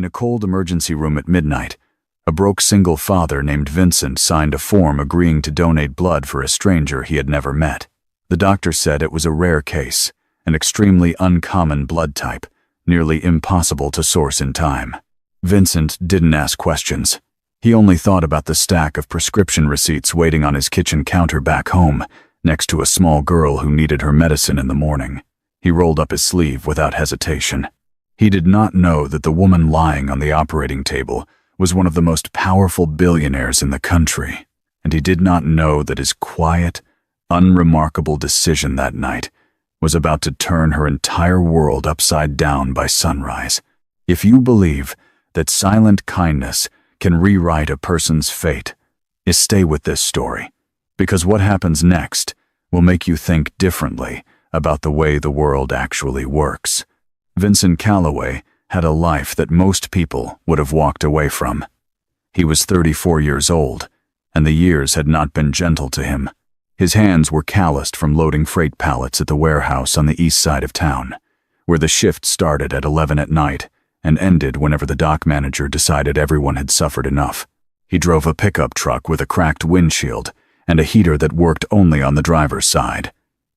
In a cold emergency room at midnight, a broke single father named Vincent signed a form agreeing to donate blood for a stranger he had never met. The doctor said it was a rare case, an extremely uncommon blood type, nearly impossible to source in time. Vincent didn't ask questions. He only thought about the stack of prescription receipts waiting on his kitchen counter back home, next to a small girl who needed her medicine in the morning. He rolled up his sleeve without hesitation. He did not know that the woman lying on the operating table was one of the most powerful billionaires in the country, and he did not know that his quiet, unremarkable decision that night was about to turn her entire world upside down by sunrise. If you believe that silent kindness can rewrite a person's fate, stay with this story, because what happens next will make you think differently about the way the world actually works. Vincent Calloway had a life that most people would have walked away from. He was 34 years old, and the years had not been gentle to him. His hands were calloused from loading freight pallets at the warehouse on the east side of town, where the shift started at 11 at night and ended whenever the dock manager decided everyone had suffered enough. He drove a pickup truck with a cracked windshield and a heater that worked only on the driver's side.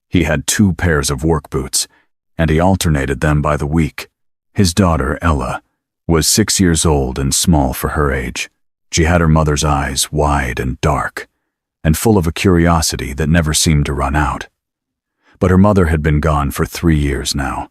He had 2 pairs of work boots, and he alternated them by the week. His daughter, Ella, was 6 years old and small for her age. She had her mother's eyes wide and dark, and full of a curiosity that never seemed to run out. But her mother had been gone for 3 years now,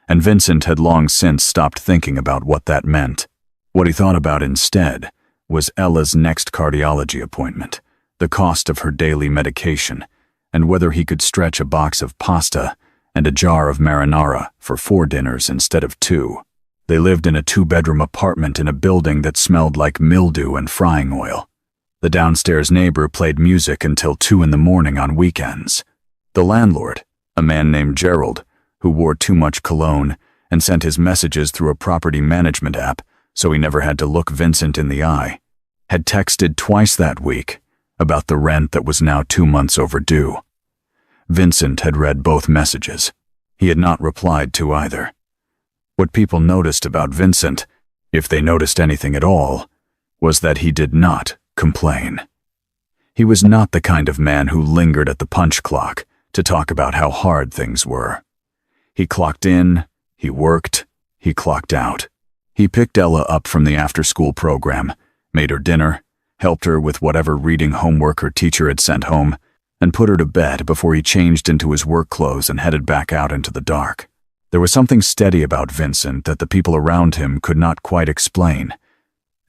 and Vincent had long since stopped thinking about what that meant. What he thought about instead was Ella's next cardiology appointment, the cost of her daily medication, and whether he could stretch a box of pasta and a jar of marinara for 4 dinners instead of 2. They lived in a 2-bedroom apartment in a building that smelled like mildew and frying oil. The downstairs neighbor played music until 2 in the morning on weekends. The landlord, a man named Gerald, who wore too much cologne and sent his messages through a property management app so he never had to look Vincent in the eye, had texted twice that week about the rent that was now 2 months overdue. Vincent had read both messages. He had not replied to either. What people noticed about Vincent, if they noticed anything at all, was that he did not complain. He was not the kind of man who lingered at the punch clock to talk about how hard things were. He clocked in, he worked, he clocked out. He picked Ella up from the after-school program, made her dinner, helped her with whatever reading homework her teacher had sent home, and put her to bed before he changed into his work clothes and headed back out into the dark. There was something steady about Vincent that the people around him could not quite explain,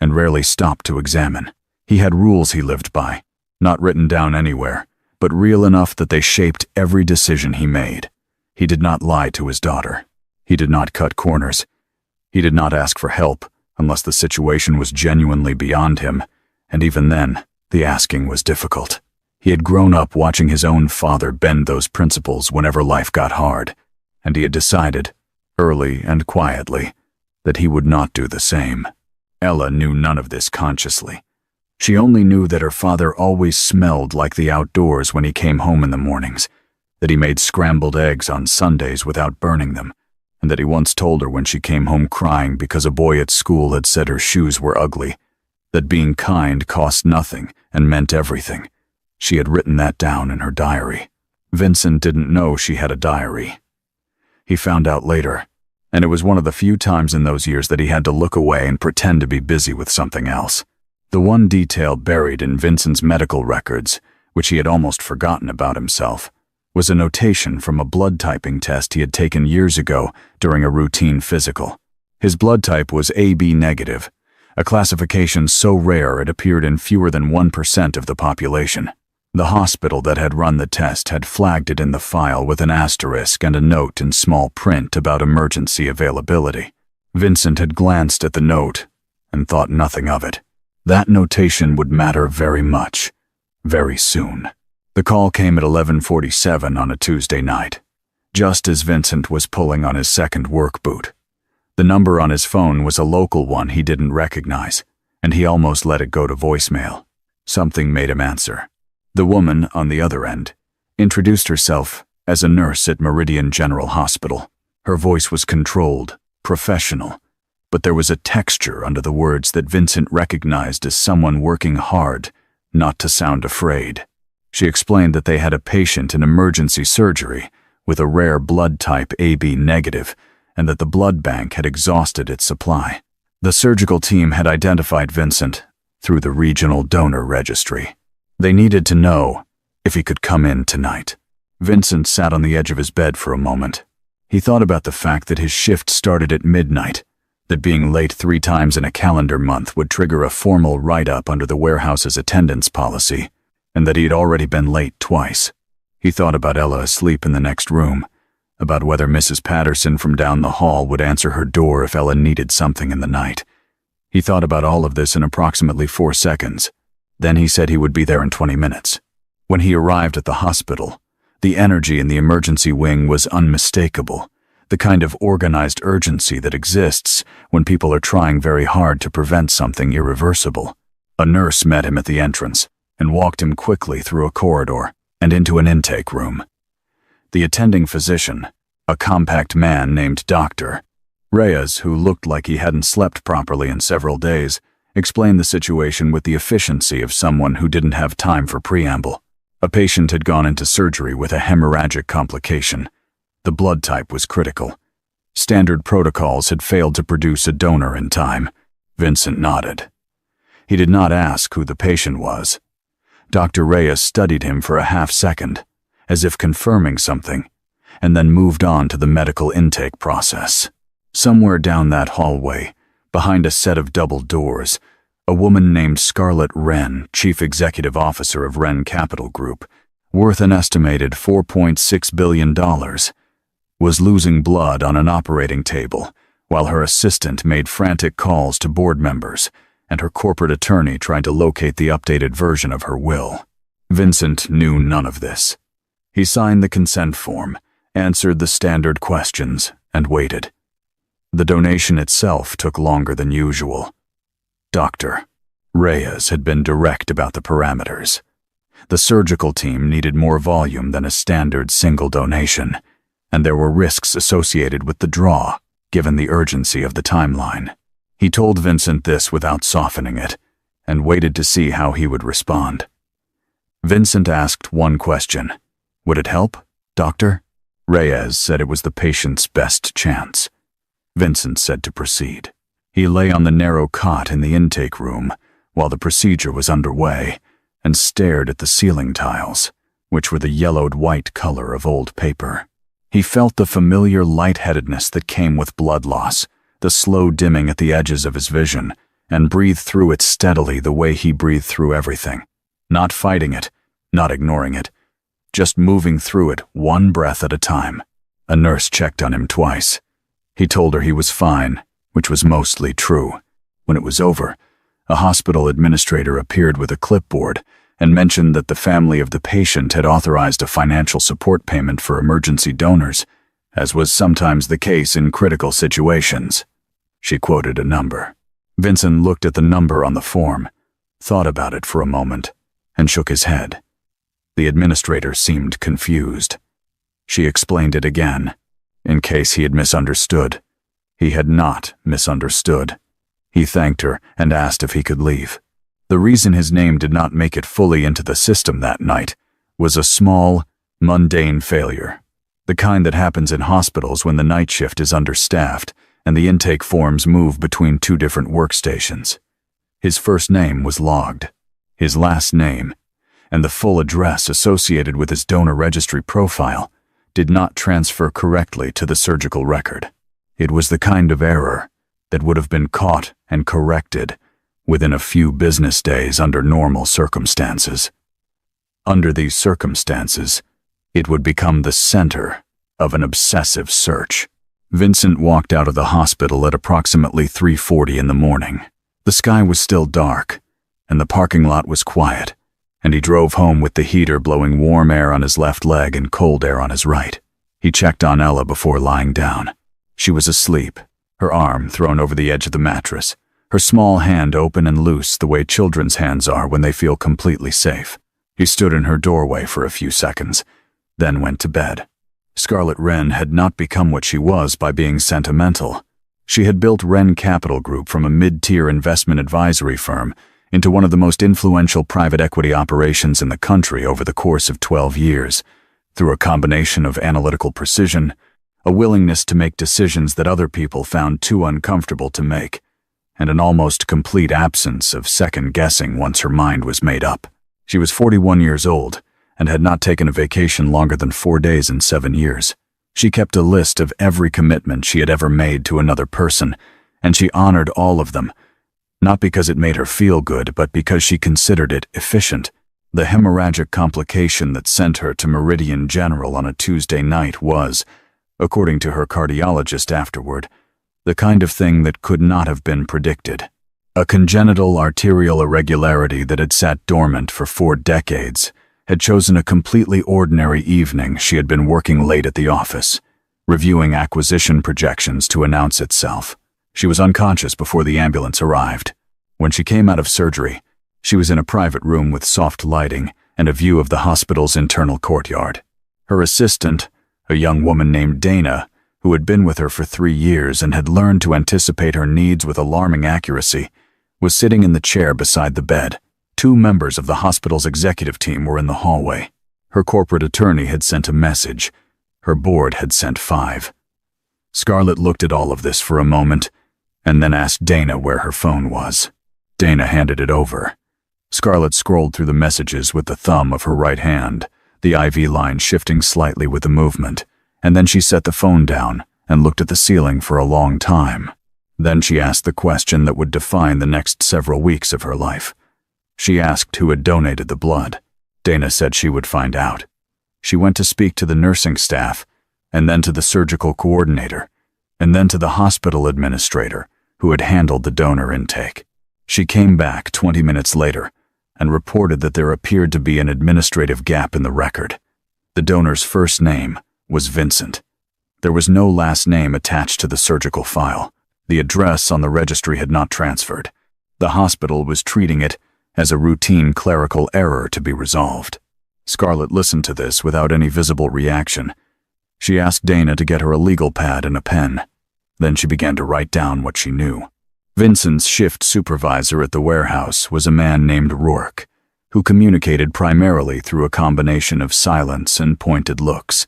and rarely stopped to examine. He had rules he lived by, not written down anywhere, but real enough that they shaped every decision he made. He did not lie to his daughter. He did not cut corners. He did not ask for help unless the situation was genuinely beyond him, and even then, the asking was difficult. He had grown up watching his own father bend those principles whenever life got hard, and he had decided, early and quietly, that he would not do the same. Ella knew none of this consciously. She only knew that her father always smelled like the outdoors when he came home in the mornings, that he made scrambled eggs on Sundays without burning them, and that he once told her when she came home crying because a boy at school had said her shoes were ugly, that being kind cost nothing and meant everything. She had written that down in her diary. Vincent didn't know she had a diary. He found out later, and it was one of the few times in those years that he had to look away and pretend to be busy with something else. The one detail buried in Vincent's medical records, which he had almost forgotten about himself, was a notation from a blood typing test he had taken years ago during a routine physical. His blood type was AB negative, a classification so rare it appeared in fewer than 1% of the population. The hospital that had run the test had flagged it in the file with an asterisk and a note in small print about emergency availability. Vincent had glanced at the note and thought nothing of it. That notation would matter very much, very soon. The call came at 11:47 on a Tuesday night, just as Vincent was pulling on his second work boot. The number on his phone was a local one he didn't recognize, and he almost let it go to voicemail. Something made him answer. The woman on the other end introduced herself as a nurse at Meridian General Hospital. Her voice was controlled, professional, but there was a texture under the words that Vincent recognized as someone working hard not to sound afraid. She explained that they had a patient in emergency surgery with a rare blood type AB negative, and that the blood bank had exhausted its supply. The surgical team had identified Vincent through the regional donor registry. They needed to know if he could come in tonight. Vincent sat on the edge of his bed for a moment. He thought about the fact that his shift started at midnight, that being late 3 times in a calendar month would trigger a formal write-up under the warehouse's attendance policy, and that he had already been late twice. He thought about Ella asleep in the next room, about whether Mrs. Patterson from down the hall would answer her door if Ella needed something in the night. He thought about all of this in approximately 4 seconds. Then he said he would be there in 20 minutes. When he arrived at the hospital, the energy in the emergency wing was unmistakable, the kind of organized urgency that exists when people are trying very hard to prevent something irreversible. A nurse met him at the entrance and walked him quickly through a corridor and into an intake room. The attending physician, a compact man named Dr. Reyes, who looked like he hadn't slept properly in several days, explained the situation with the efficiency of someone who didn't have time for preamble. A patient had gone into surgery with a hemorrhagic complication. The blood type was critical. Standard protocols had failed to produce a donor in time. Vincent nodded. He did not ask who the patient was. Dr. Reyes studied him for a half-second, as if confirming something, and then moved on to the medical intake process. Somewhere down that hallway, behind a set of double doors, a woman named Scarlett Wren, Chief Executive Officer of Wren Capital Group, worth an estimated $4.6 billion, was losing blood on an operating table while her assistant made frantic calls to board members and her corporate attorney tried to locate the updated version of her will. Vincent knew none of this. He signed the consent form, answered the standard questions, and waited. The donation itself took longer than usual. Dr. Reyes had been direct about the parameters. The surgical team needed more volume than a standard single donation, and there were risks associated with the draw, given the urgency of the timeline. He told Vincent this without softening it, and waited to see how he would respond. Vincent asked one question. Would it help, doctor? Reyes said it was the patient's best chance. Vincent said to proceed. He lay on the narrow cot in the intake room while the procedure was underway and stared at the ceiling tiles, which were the yellowed white color of old paper. He felt the familiar lightheadedness that came with blood loss, the slow dimming at the edges of his vision, and breathed through it steadily the way he breathed through everything. Not fighting it, not ignoring it, just moving through it one breath at a time. A nurse checked on him twice. He told her he was fine, which was mostly true. When it was over, a hospital administrator appeared with a clipboard and mentioned that the family of the patient had authorized a financial support payment for emergency donors, as was sometimes the case in critical situations. She quoted a number. Vincent looked at the number on the form, thought about it for a moment, and shook his head. The administrator seemed confused. She explained it again, in case he had misunderstood. He had not misunderstood. He thanked her and asked if he could leave. The reason his name did not make it fully into the system that night was a small, mundane failure, the kind that happens in hospitals when the night shift is understaffed and the intake forms move between 2 different workstations. His first name was logged. His last name, and the full address associated with his donor registry profile, did not transfer correctly to the surgical record. It was the kind of error that would have been caught and corrected within a few business days under normal circumstances. Under these circumstances, it would become the center of an obsessive search. Vincent walked out of the hospital at approximately 3:40 in the morning. The sky was still dark, and the parking lot was quiet, and he drove home with the heater blowing warm air on his left leg and cold air on his right. He checked on Ella before lying down. She was asleep, her arm thrown over the edge of the mattress, her small hand open and loose the way children's hands are when they feel completely safe. He stood in her doorway for a few seconds, then went to bed. Scarlett Wren had not become what she was by being sentimental. She had built Wren Capital Group from a mid-tier investment advisory firm into one of the most influential private equity operations in the country over the course of 12 years, through a combination of analytical precision, a willingness to make decisions that other people found too uncomfortable to make, and an almost complete absence of second-guessing once her mind was made up. She was 41 years old and had not taken a vacation longer than 4 days in 7 years. She kept a list of every commitment she had ever made to another person, and she honored all of them, not because it made her feel good, but because she considered it efficient. The hemorrhagic complication that sent her to Meridian General on a Tuesday night was, according to her cardiologist afterward, the kind of thing that could not have been predicted. A congenital arterial irregularity that had sat dormant for 4 decades had chosen a completely ordinary evening. She had been working late at the office, reviewing acquisition projections to announce itself. She was unconscious before the ambulance arrived. When she came out of surgery, she was in a private room with soft lighting and a view of the hospital's internal courtyard. Her assistant, a young woman named Dana, who had been with her for 3 years and had learned to anticipate her needs with alarming accuracy, was sitting in the chair beside the bed. 2 members of the hospital's executive team were in the hallway. Her corporate attorney had sent a message. Her board had sent 5. Scarlett looked at all of this for a moment and then asked Dana where her phone was. Dana handed it over. Scarlett scrolled through the messages with the thumb of her right hand, the IV line shifting slightly with the movement, and then she set the phone down and looked at the ceiling for a long time. Then she asked the question that would define the next several weeks of her life. She asked who had donated the blood. Dana said she would find out. She went to speak to the nursing staff, and then to the surgical coordinator, and then to the hospital administrator who had handled the donor intake. She came back 20 minutes later and reported that there appeared to be an administrative gap in the record. The donor's first name was Vincent. There was no last name attached to the surgical file. The address on the registry had not transferred. The hospital was treating it as a routine clerical error to be resolved. Scarlett listened to this without any visible reaction. She asked Dana to get her a legal pad and a pen. Then she began to write down what she knew. Vincent's shift supervisor at the warehouse was a man named Rourke, who communicated primarily through a combination of silence and pointed looks,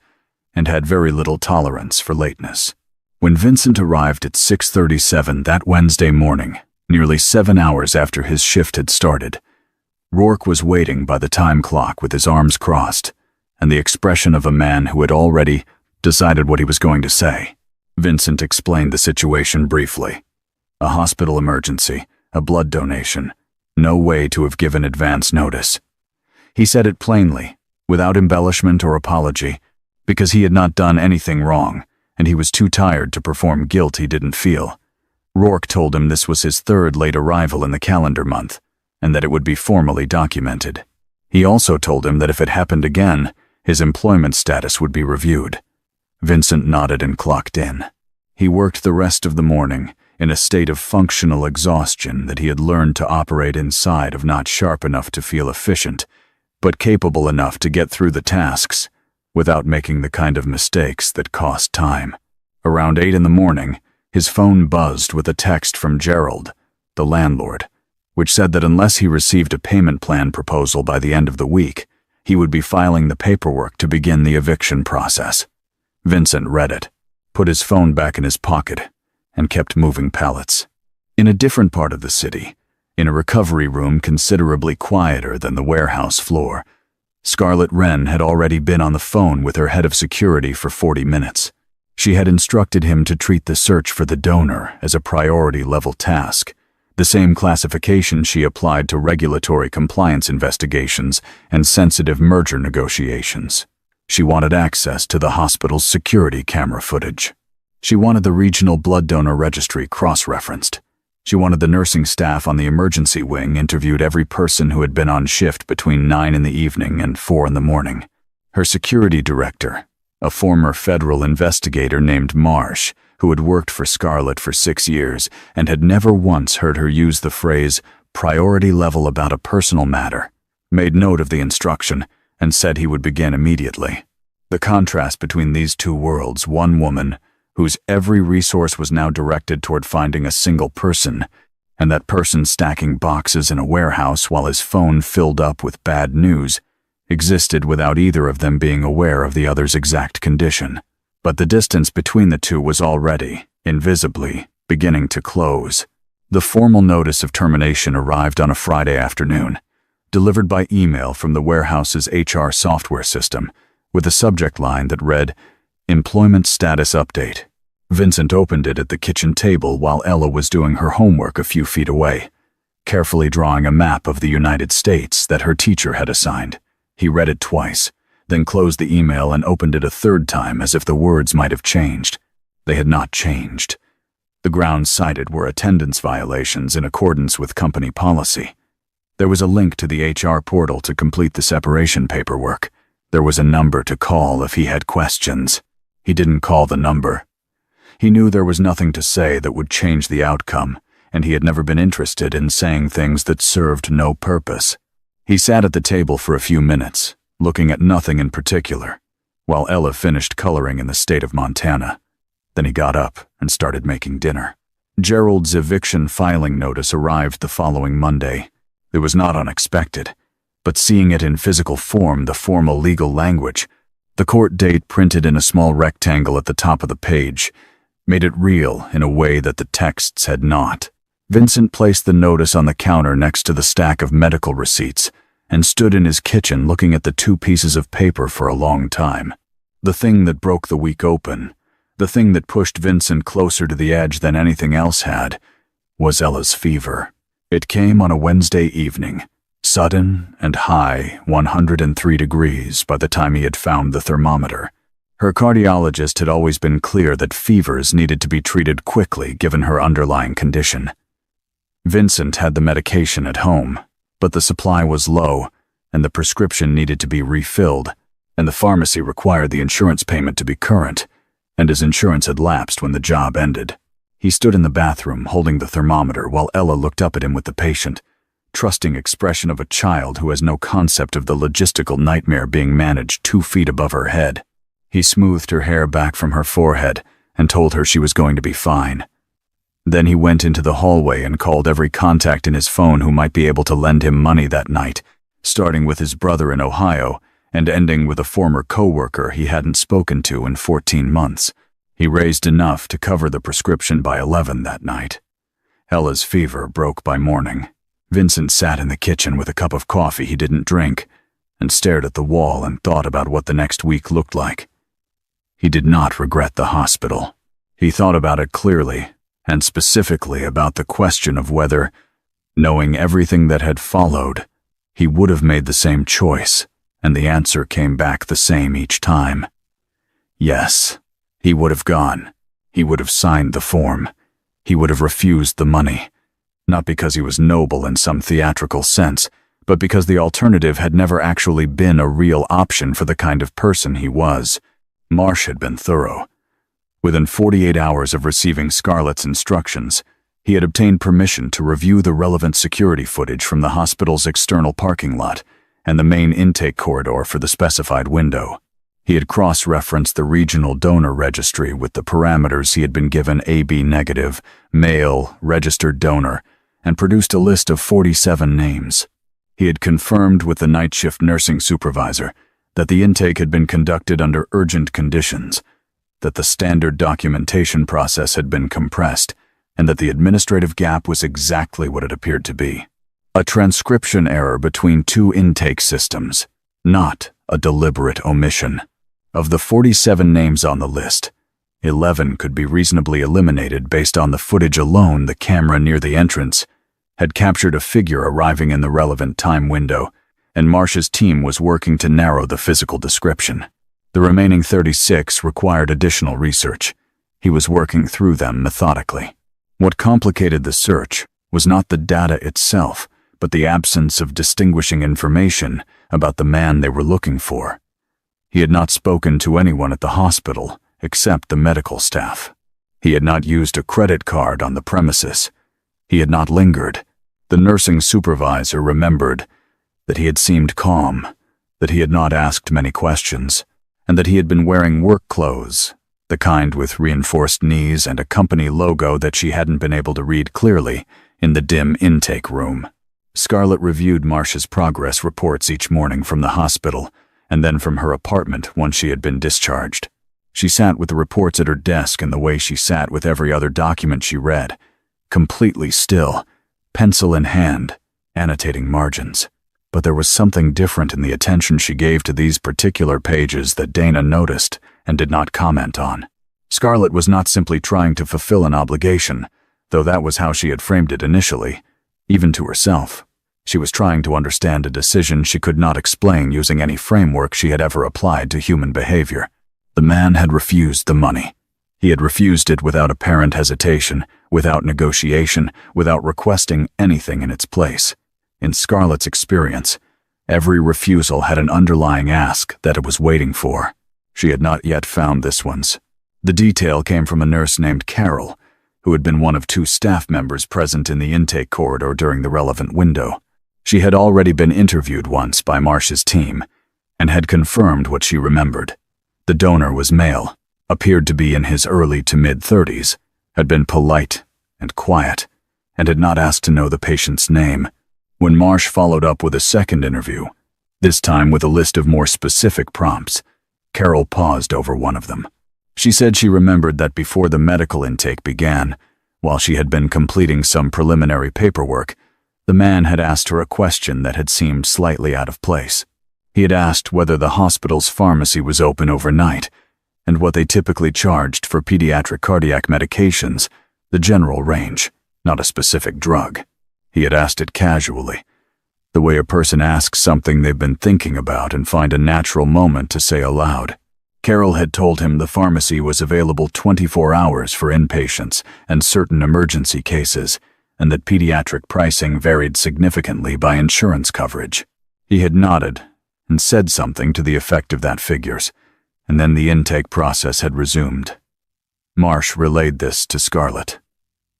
and had very little tolerance for lateness. When Vincent arrived at 6:37 that Wednesday morning, nearly 7 hours after his shift had started, Rourke was waiting by the time clock with his arms crossed and the expression of a man who had already decided what he was going to say. Vincent explained the situation briefly. A hospital emergency, a blood donation, no way to have given advance notice. He said it plainly, without embellishment or apology, because he had not done anything wrong, and he was too tired to perform guilt he didn't feel. Rourke told him this was his 3rd late arrival in the calendar month, and that it would be formally documented. He also told him that if it happened again, his employment status would be reviewed. Vincent nodded and clocked in. He worked the rest of the morning in a state of functional exhaustion that he had learned to operate inside of, not sharp enough to feel efficient, but capable enough to get through the tasks without making the kind of mistakes that cost time. Around 8 in the morning, his phone buzzed with a text from Gerald, the landlord, which said that unless he received a payment plan proposal by the end of the week, he would be filing the paperwork to begin the eviction process. Vincent read it, put his phone back in his pocket, and kept moving pallets. In a different part of the city, in a recovery room considerably quieter than the warehouse floor, Scarlett Wren had already been on the phone with her head of security for 40 minutes. She had instructed him to treat the search for the donor as a priority-level task, the same classification she applied to regulatory compliance investigations and sensitive merger negotiations. She wanted access to the hospital's security camera footage. She wanted the regional blood donor registry cross-referenced. She wanted the nursing staff on the emergency wing interviewed every person who had been on shift between 9 in the evening and 4 in the morning. Her security director, a former federal investigator named Marsh, who had worked for Scarlett for 6 years and had never once heard her use the phrase priority level about a personal matter, made note of the instruction and said he would begin immediately. The contrast between these 2 worlds, one woman, whose every resource was now directed toward finding a single person, and that person stacking boxes in a warehouse while his phone filled up with bad news, existed without either of them being aware of the other's exact condition. But the distance between the two was already, invisibly, beginning to close. The formal notice of termination arrived on a Friday afternoon, delivered by email from the warehouse's HR software system, with a subject line that read, "Employment Status Update." Vincent opened it at the kitchen table while Ella was doing her homework a few feet away, carefully drawing a map of the United States that her teacher had assigned. He read it twice, then closed the email and opened it a third time as if the words might have changed. They had not changed. The grounds cited were attendance violations in accordance with company policy. There was a link to the HR portal to complete the separation paperwork. There was a number to call if he had questions. He didn't call the number. He knew there was nothing to say that would change the outcome, and he had never been interested in saying things that served no purpose. He sat at the table for a few minutes, looking at nothing in particular, while Ella finished coloring in the state of Montana. Then he got up and started making dinner. Gerald's eviction filing notice arrived the following Monday. It was not unexpected, but seeing it in physical form, the formal legal language, the court date printed in a small rectangle at the top of the page, made it real in a way that the texts had not. Vincent placed the notice on the counter next to the stack of medical receipts and stood in his kitchen looking at the two pieces of paper for a long time. The thing that broke the week open, the thing that pushed Vincent closer to the edge than anything else had, was Ella's fever. It came on a Wednesday evening, sudden and high, 103 degrees by the time he had found the thermometer. Her cardiologist had always been clear that fevers needed to be treated quickly given her underlying condition. Vincent had the medication at home, but the supply was low, and the prescription needed to be refilled, and the pharmacy required the insurance payment to be current, and his insurance had lapsed when the job ended. He stood in the bathroom holding the thermometer while Ella looked up at him with the patient, trusting expression of a child who has no concept of the logistical nightmare being managed 2 feet above her head. He smoothed her hair back from her forehead and told her she was going to be fine. Then he went into the hallway and called every contact in his phone who might be able to lend him money that night, starting with his brother in Ohio and ending with a former coworker he hadn't spoken to in 14 months. He raised enough to cover the prescription by 11 that night. Ella's fever broke by morning. Vincent sat in the kitchen with a cup of coffee he didn't drink and stared at the wall and thought about what the next week looked like. He did not regret the hospital. He thought about it clearly, and specifically about the question of whether, knowing everything that had followed, he would have made the same choice, and the answer came back the same each time. Yes, he would have gone. He would have signed the form. He would have refused the money, not because he was noble in some theatrical sense, but because the alternative had never actually been a real option for the kind of person he was. Marsh had been thorough. Within 48 hours of receiving Scarlett's instructions, he had obtained permission to review the relevant security footage from the hospital's external parking lot and the main intake corridor for the specified window. He had cross-referenced the regional donor registry with the parameters he had been given: AB negative, male, registered donor, and produced a list of 47 names. He had confirmed with the night shift nursing supervisor that the intake had been conducted under urgent conditions, that the standard documentation process had been compressed, and that the administrative gap was exactly what it appeared to be: a transcription error between two intake systems, not a deliberate omission. Of the 47 names on the list, 11 could be reasonably eliminated based on the footage alone. The camera near the entrance had captured a figure arriving in the relevant time window, and Marsh's team was working to narrow the physical description. The remaining 36 required additional research. He was working through them methodically. What complicated the search was not the data itself, but the absence of distinguishing information about the man they were looking for. He had not spoken to anyone at the hospital except the medical staff. He had not used a credit card on the premises. He had not lingered. The nursing supervisor remembered that he had seemed calm, that he had not asked many questions, and that he had been wearing work clothes, the kind with reinforced knees and a company logo that she hadn't been able to read clearly in the dim intake room. Scarlett reviewed Marsh's progress reports each morning from the hospital and then from her apartment once she had been discharged. She sat with the reports at her desk in the way she sat with every other document she read, completely still, pencil in hand, annotating margins. But there was something different in the attention she gave to these particular pages that Dana noticed and did not comment on. Scarlett was not simply trying to fulfill an obligation, though that was how she had framed it initially, even to herself. She was trying to understand a decision she could not explain using any framework she had ever applied to human behavior. The man had refused the money. He had refused it without apparent hesitation, without negotiation, without requesting anything in its place. In Scarlett's experience, every refusal had an underlying ask that it was waiting for. She had not yet found this one's. The detail came from a nurse named Carol, who had been one of 2 staff members present in the intake corridor during the relevant window. She had already been interviewed once by Marsh's team and had confirmed what she remembered. The donor was male, appeared to be in his early to mid-30s, had been polite and quiet, and had not asked to know the patient's name. When Marsh followed up with a second interview, this time with a list of more specific prompts, Carol paused over one of them. She said she remembered that before the medical intake began, while she had been completing some preliminary paperwork, the man had asked her a question that had seemed slightly out of place. He had asked whether the hospital's pharmacy was open overnight, and what they typically charged for pediatric cardiac medications, the general range, not a specific drug. He had asked it casually, the way a person asks something they've been thinking about and find a natural moment to say aloud. Carol had told him the pharmacy was available 24 hours for inpatients and certain emergency cases, and that pediatric pricing varied significantly by insurance coverage. He had nodded and said something to the effect of that figures, and then the intake process had resumed. Marsh relayed this to Scarlett.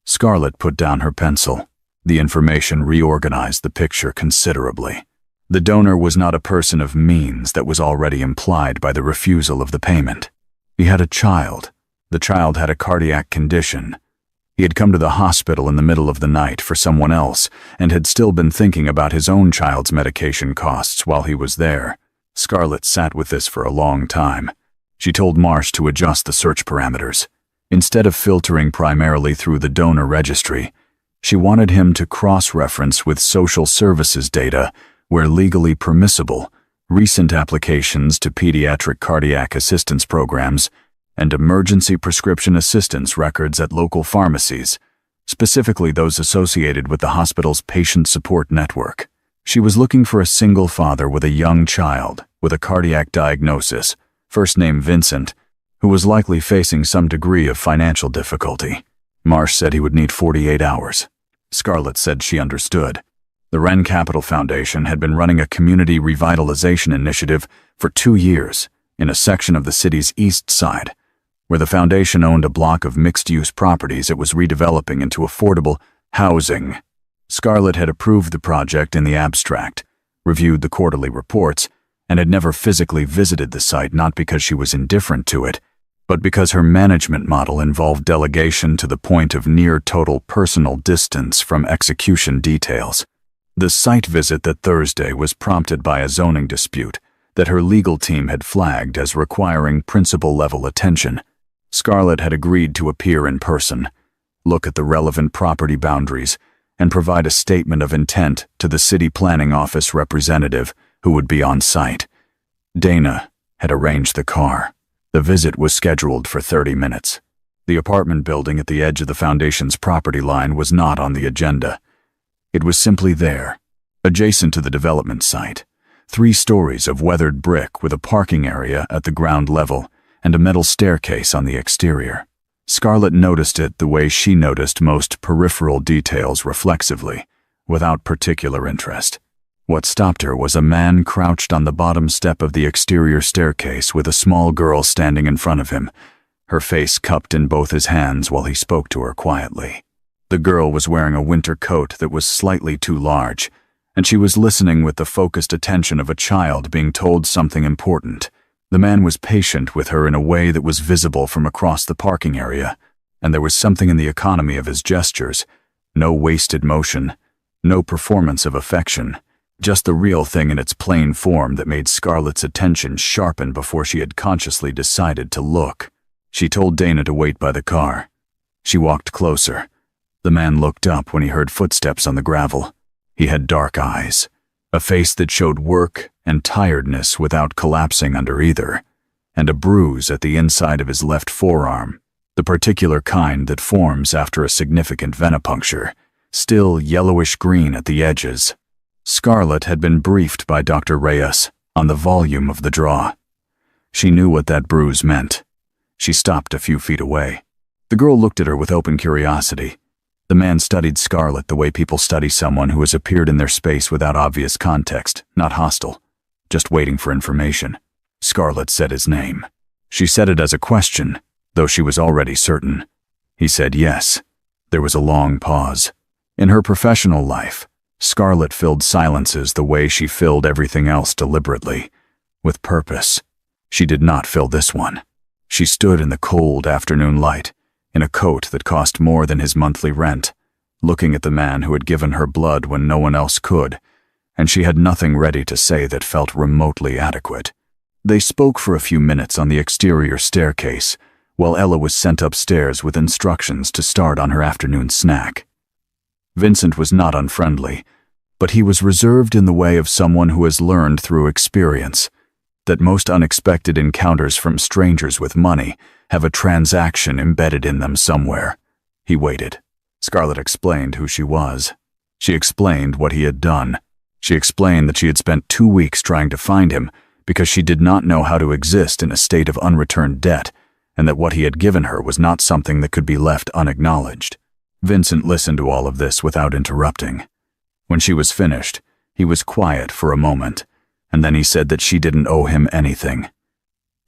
Scarlett put down her pencil. The information reorganized the picture considerably. The donor was not a person of means that was already implied by the refusal of the payment. He had a child. The child had a cardiac condition. He had come to the hospital in the middle of the night for someone else and had still been thinking about his own child's medication costs while he was there. Scarlett sat with this for a long time. She told Marsh to adjust the search parameters. Instead of filtering primarily through the donor registry, she wanted him to cross-reference with social services data where legally permissible, recent applications to pediatric cardiac assistance programs, and emergency prescription assistance records at local pharmacies, specifically those associated with the hospital's patient support network. She was looking for a single father with a young child with a cardiac diagnosis, first name Vincent, who was likely facing some degree of financial difficulty. Marsh said he would need 48 hours. Scarlett said she understood. The Wren Capital Foundation had been running a community revitalization initiative for 2 years in a section of the city's east side, where the foundation owned a block of mixed-use properties it was redeveloping into affordable housing. Scarlett had approved the project in the abstract, reviewed the quarterly reports, and had never physically visited the site, not because she was indifferent to it, but because her management model involved delegation to the point of near total personal distance from execution details. The site visit that Thursday was prompted by a zoning dispute that her legal team had flagged as requiring principal-level attention. Scarlett had agreed to appear in person, look at the relevant property boundaries, and provide a statement of intent to the city planning office representative who would be on site. Dana had arranged the car. The visit was scheduled for 30 minutes. The apartment building at the edge of the foundation's property line was not on the agenda. It was simply there, adjacent to the development site, 3 stories of weathered brick with a parking area at the ground level and a metal staircase on the exterior. Scarlett noticed it the way she noticed most peripheral details reflexively, without particular interest. What stopped her was a man crouched on the bottom step of the exterior staircase with a small girl standing in front of him, her face cupped in both his hands while he spoke to her quietly. The girl was wearing a winter coat that was slightly too large, and she was listening with the focused attention of a child being told something important. The man was patient with her in a way that was visible from across the parking area, and there was something in the economy of his gestures. No wasted motion, no performance of affection, just the real thing in its plain form that made Scarlett's attention sharpen before she had consciously decided to look. She told Dana to wait by the car. She walked closer. The man looked up when he heard footsteps on the gravel. He had dark eyes, a face that showed work and tiredness without collapsing under either, and a bruise at the inside of his left forearm, the particular kind that forms after a significant venipuncture, still yellowish-green at the edges. Scarlett had been briefed by Dr. Reyes on the volume of the draw. She knew what that bruise meant. She stopped a few feet away. The girl looked at her with open curiosity. The man studied Scarlett the way people study someone who has appeared in their space without obvious context, not hostile, just waiting for information. Scarlett said his name. She said it as a question, though she was already certain. He said yes. There was a long pause. In her professional life, Scarlett filled silences the way she filled everything else deliberately, with purpose. She did not fill this one. She stood in the cold afternoon light, in a coat that cost more than his monthly rent, looking at the man who had given her blood when no one else could, and she had nothing ready to say that felt remotely adequate. They spoke for a few minutes on the exterior staircase, while Ella was sent upstairs with instructions to start on her afternoon snack. Vincent was not unfriendly, but he was reserved in the way of someone who has learned through experience that most unexpected encounters from strangers with money have a transaction embedded in them somewhere. He waited. Scarlett explained who she was. She explained what he had done. She explained that she had spent 2 weeks trying to find him because she did not know how to exist in a state of unreturned debt, and that what he had given her was not something that could be left unacknowledged. Vincent listened to all of this without interrupting. When she was finished, he was quiet for a moment, and then he said that she didn't owe him anything.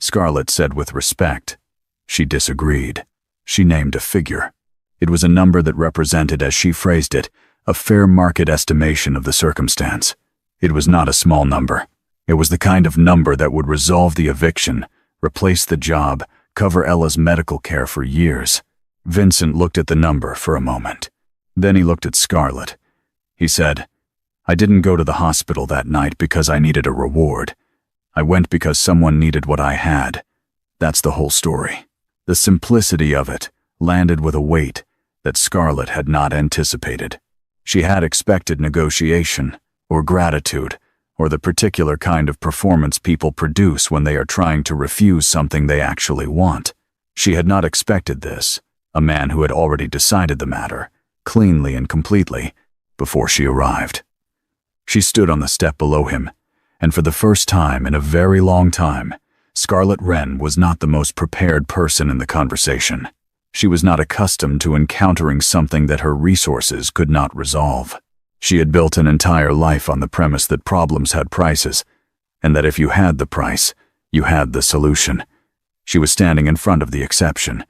Scarlett said with respect. She disagreed. She named a figure. It was a number that represented, as she phrased it, a fair market estimation of the circumstance. It was not a small number. It was the kind of number that would resolve the eviction, replace the job, cover Ella's medical care for years. Vincent looked at the number for a moment. Then he looked at Scarlett. He said, "I didn't go to the hospital that night because I needed a reward. I went because someone needed what I had. That's the whole story." The simplicity of it landed with a weight that Scarlett had not anticipated. She had expected negotiation, or gratitude, or the particular kind of performance people produce when they are trying to refuse something they actually want. She had not expected this, a man who had already decided the matter, cleanly and completely, before she arrived. She stood on the step below him, and for the first time in a very long time, Scarlett Wren was not the most prepared person in the conversation. She was not accustomed to encountering something that her resources could not resolve. She had built an entire life on the premise that problems had prices, and that if you had the price, you had the solution. She was standing in front of the exception.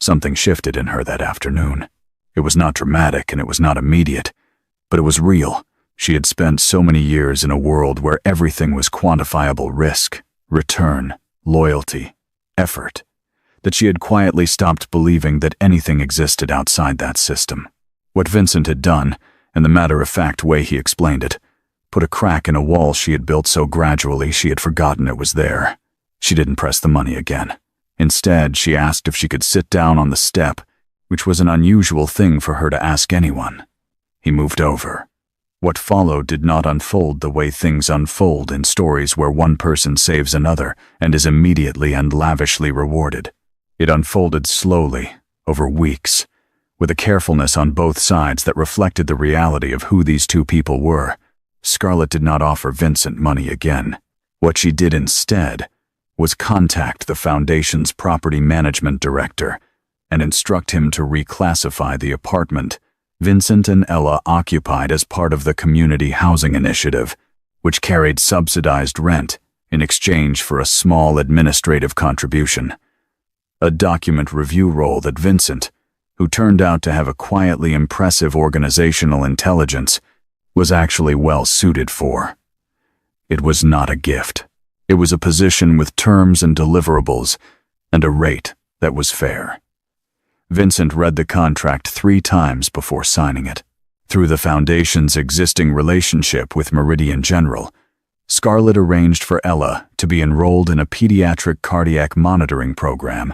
Something shifted in her that afternoon. It was not dramatic and it was not immediate, but it was real. She had spent so many years in a world where everything was quantifiable risk, return, loyalty, effort, that she had quietly stopped believing that anything existed outside that system. What Vincent had done, and the matter-of-fact way he explained it, put a crack in a wall she had built so gradually she had forgotten it was there. She didn't press the money again. Instead, she asked if she could sit down on the step, which was an unusual thing for her to ask anyone. He moved over. What followed did not unfold the way things unfold in stories where one person saves another and is immediately and lavishly rewarded. It unfolded slowly, over weeks, with a carefulness on both sides that reflected the reality of who these two people were. Scarlett did not offer Vincent money again. What she did instead was contact the Foundation's property management director and instruct him to reclassify the apartment Vincent and Ella occupied as part of the community housing initiative, which carried subsidized rent in exchange for a small administrative contribution. A document review role that Vincent, who turned out to have a quietly impressive organizational intelligence, was actually well suited for. It was not a gift. It was a position with terms and deliverables, and a rate that was fair. Vincent read the contract 3 times before signing it. Through the Foundation's existing relationship with Meridian General, Scarlett arranged for Ella to be enrolled in a pediatric cardiac monitoring program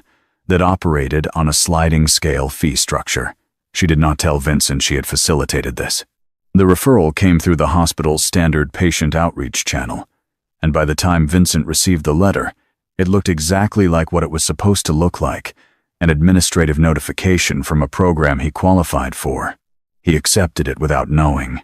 that operated on a sliding scale fee structure. She did not tell Vincent she had facilitated this. The referral came through the hospital's standard patient outreach channel, and by the time Vincent received the letter, it looked exactly like what it was supposed to look like, an administrative notification from a program he qualified for. He accepted it without knowing.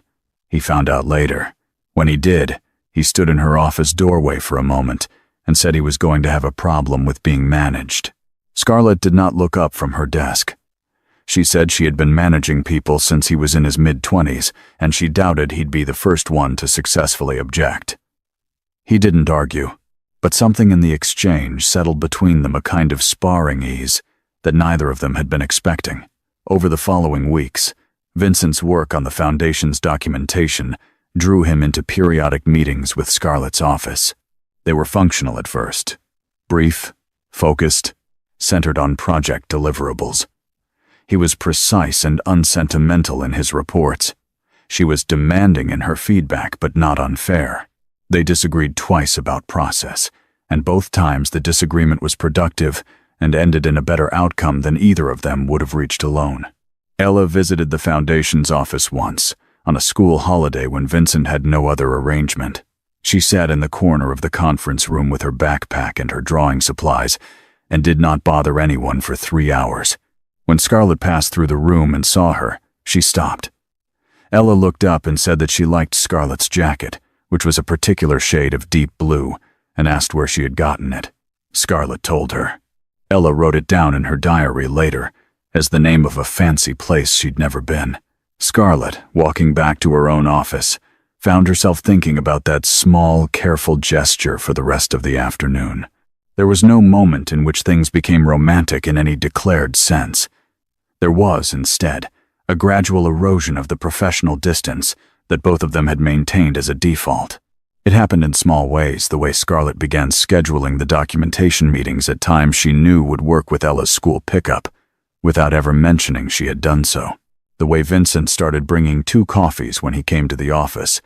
He found out later. When he did, he stood in her office doorway for a moment and said he was going to have a problem with being managed. Scarlett did not look up from her desk. She said she had been managing people since he was in his mid-20s, and she doubted he'd be the first one to successfully object. He didn't argue, but something in the exchange settled between them, a kind of sparring ease that neither of them had been expecting. Over the following weeks, Vincent's work on the Foundation's documentation drew him into periodic meetings with Scarlett's office. They were functional at first, brief, focused, centered on project deliverables. He was precise and unsentimental in his reports. She was demanding in her feedback, but not unfair. They disagreed twice about process, and both times the disagreement was productive and ended in a better outcome than either of them would have reached alone. Ella visited the Foundation's office once, on a school holiday when Vincent had no other arrangement. She sat in the corner of the conference room with her backpack and her drawing supplies, and did not bother anyone for 3 hours. When Scarlett passed through the room and saw her, she stopped. Ella looked up and said that she liked Scarlett's jacket, which was a particular shade of deep blue, and asked where she had gotten it. Scarlett told her. Ella wrote it down in her diary later, as the name of a fancy place she'd never been. Scarlett, walking back to her own office, found herself thinking about that small, careful gesture for the rest of the afternoon. There was no moment in which things became romantic in any declared sense. There was, instead, a gradual erosion of the professional distance that both of them had maintained as a default. It happened in small ways, the way Scarlett began scheduling the documentation meetings at times she knew would work with Ella's school pickup, without ever mentioning she had done so. The way Vincent started bringing 2 coffees when he came to the office,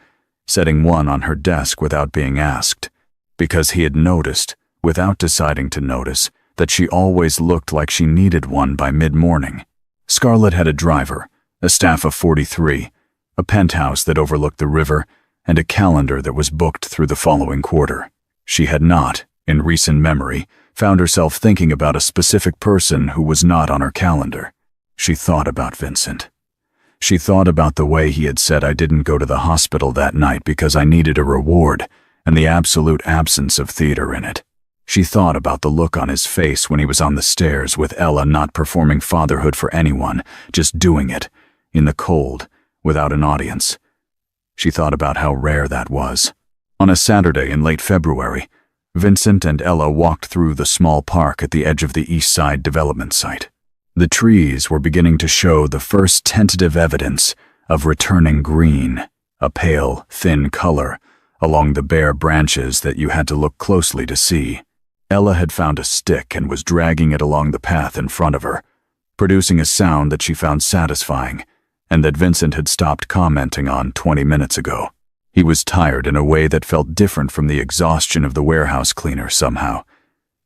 setting one on her desk without being asked, because he had noticed, without deciding to notice, that she always looked like she needed one by mid-morning. Scarlett had a driver, a staff of 43, a penthouse that overlooked the river, and a calendar that was booked through the following quarter. She had not, in recent memory, found herself thinking about a specific person who was not on her calendar. She thought about Vincent. She thought about the way he had said, "I didn't go to the hospital that night because I needed a reward," and the absolute absence of theater in it. She thought about the look on his face when he was on the stairs with Ella, not performing fatherhood for anyone, just doing it, in the cold, without an audience. She thought about how rare that was. On a Saturday in late February, Vincent and Ella walked through the small park at the edge of the East Side development site. The trees were beginning to show the first tentative evidence of returning green, a pale, thin color, along the bare branches that you had to look closely to see. Ella had found a stick and was dragging it along the path in front of her, producing a sound that she found satisfying, and that Vincent had stopped commenting on 20 minutes ago. He was tired in a way that felt different from the exhaustion of the warehouse cleaner somehow.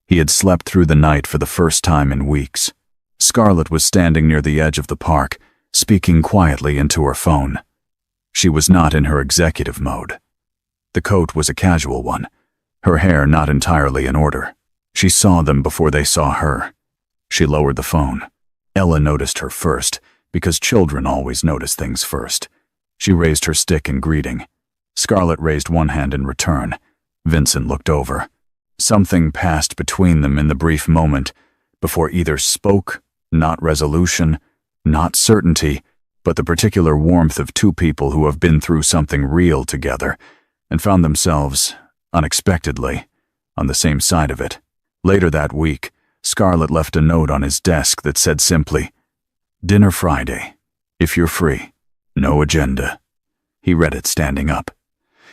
He had slept through the night for the first time in weeks. Scarlett was standing near the edge of the park, speaking quietly into her phone. She was not in her executive mode. The coat was a casual one, her hair not entirely in order. She saw them before they saw her. She lowered the phone. Ella noticed her first, because children always notice things first. She raised her stick in greeting. Scarlett raised one hand in return. Vincent looked over. Something passed between them in the brief moment, before either spoke, not resolution, not certainty, but the particular warmth of 2 people who have been through something real together and found themselves, unexpectedly, on the same side of it. Later that week, Scarlett left a note on his desk that said simply, "Dinner Friday, if you're free. No agenda." He read it standing up.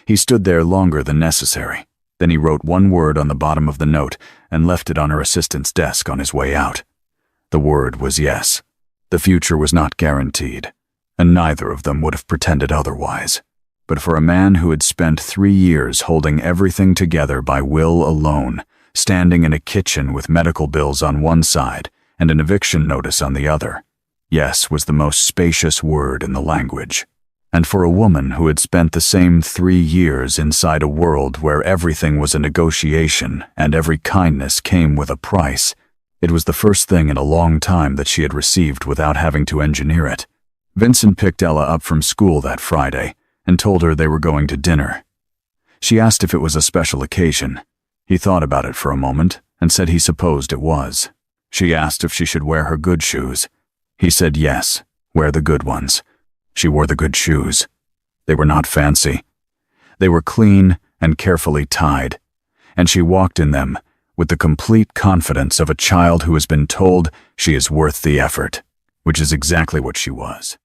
He stood there longer than necessary. Then he wrote one word on the bottom of the note and left it on her assistant's desk on his way out. The word was yes. The future was not guaranteed, and neither of them would have pretended otherwise. But for a man who had spent 3 years holding everything together by will alone, standing in a kitchen with medical bills on one side and an eviction notice on the other, yes was the most spacious word in the language. And for a woman who had spent the same 3 years inside a world where everything was a negotiation and every kindness came with a price, it was the first thing in a long time that she had received without having to engineer it. Vincent picked Ella up from school that Friday and told her they were going to dinner. She asked if it was a special occasion. He thought about it for a moment and said he supposed it was. She asked if she should wear her good shoes. He said yes, wear the good ones. She wore the good shoes. They were not fancy. They were clean and carefully tied, and she walked in them with the complete confidence of a child who has been told she is worth the effort, which is exactly what she was.